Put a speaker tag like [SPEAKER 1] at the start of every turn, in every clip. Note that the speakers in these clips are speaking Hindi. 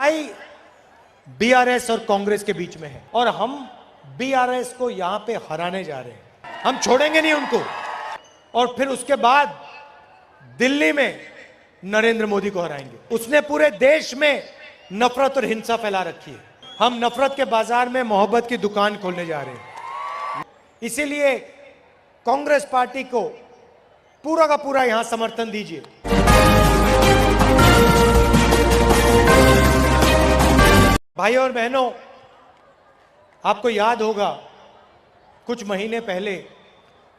[SPEAKER 1] लड़ाई बीआरएस और कांग्रेस के बीच में है और हम बीआरएस को यहां पे हराने जा रहे हैं। हम छोड़ेंगे नहीं उनको। और फिर उसके बाद दिल्ली में नरेंद्र मोदी को हराएंगे। उसने पूरे देश में नफरत और हिंसा फैला रखी है। हम नफरत के बाजार में मोहब्बत की दुकान खोलने जा रहे हैं। इसीलिए कांग्रेस पार्टी को पूरा का पूरा यहां समर्थन दीजिए। भाइयों और बहनों, आपको याद होगा कुछ महीने पहले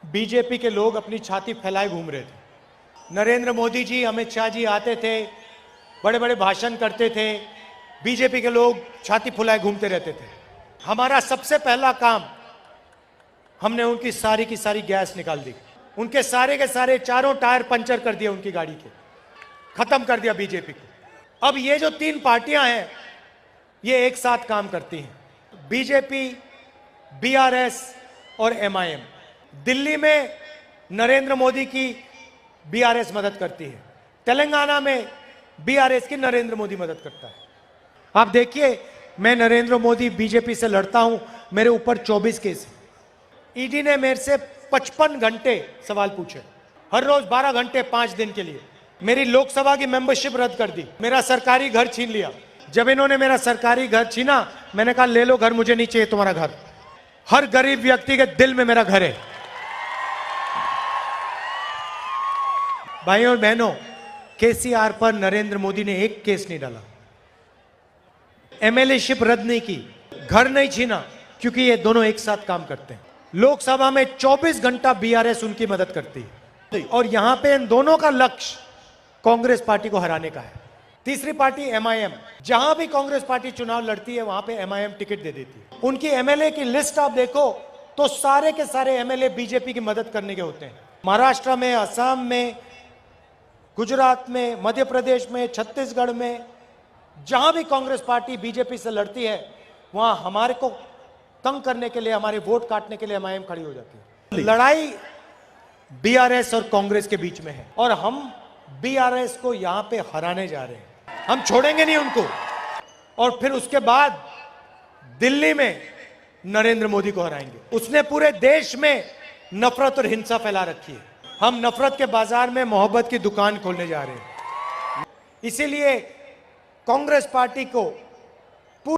[SPEAKER 1] बीजेपी के लोग अपनी छाती फैलाए घूम रहे थे। नरेंद्र मोदी जी, अमित शाह जी आते थे, बड़े बड़े भाषण करते थे, बीजेपी के लोग छाती फुलाए घूमते रहते थे। हमारा सबसे पहला काम, हमने उनकी सारी की सारी गैस निकाल दी। उनके सारे के सारे चारों टायर पंचर कर दिए उनकी गाड़ी के, खत्म कर दिया बीजेपी को। अब ये जो तीन पार्टियां हैं ये एक साथ काम करती हैं, बीजेपी, बीआरएस और एमआईएम। दिल्ली में नरेंद्र मोदी की बीआरएस मदद करती है, तेलंगाना में बीआरएस की नरेंद्र मोदी मदद करता है। आप देखिए, मैं नरेंद्र मोदी बीजेपी से लड़ता हूं, मेरे ऊपर 24 केस है। ईडी ने मेरे से 55 घंटे सवाल पूछे, हर रोज 12 घंटे 5 दिन के लिए। मेरी लोकसभा की मेंबरशिप रद्द कर दी, मेरा सरकारी घर छीन लिया। जब इन्होंने मेरा सरकारी घर छीना, मैंने कहा ले लो घर, मुझे नहीं चाहिए तुम्हारा घर। हर गरीब व्यक्ति के दिल में मेरा घर है। भाइयों और बहनों, केसीआर पर नरेंद्र मोदी ने एक केस नहीं डाला, एमएलए शिप रद्द नहीं की, घर नहीं छीना, क्योंकि ये दोनों एक साथ काम करते हैं। लोकसभा में 24 घंटा बीआरएस उनकी मदद करती है और यहां पे इन दोनों का लक्ष्य कांग्रेस पार्टी को हराने का है। तीसरी पार्टी एमआईएम, जहां भी कांग्रेस पार्टी चुनाव लड़ती है वहां पे एमआईएम टिकट दे देती है। उनकी एमएलए की लिस्ट आप देखो तो सारे के सारे एमएलए बीजेपी की मदद करने के होते हैं। महाराष्ट्र में, असम में, गुजरात में, मध्य प्रदेश में, छत्तीसगढ़ में, जहां भी कांग्रेस पार्टी बीजेपी से लड़ती है वहां हमारे को तंग करने के लिए, हमारे वोट काटने के लिए एमआईएम खड़ी हो जाती है। लड़ाई बीआरएस और कांग्रेस के बीच में है और हम बीआरएस को यहां पे हराने जा रहे हैं। हम छोड़ेंगे नहीं उनको। और फिर उसके बाद दिल्ली में नरेंद्र मोदी को हराएंगे। उसने पूरे देश में नफरत और हिंसा फैला रखी है। हम नफरत के बाजार में मोहब्बत की दुकान खोलने जा रहे हैं। इसीलिए कांग्रेस पार्टी को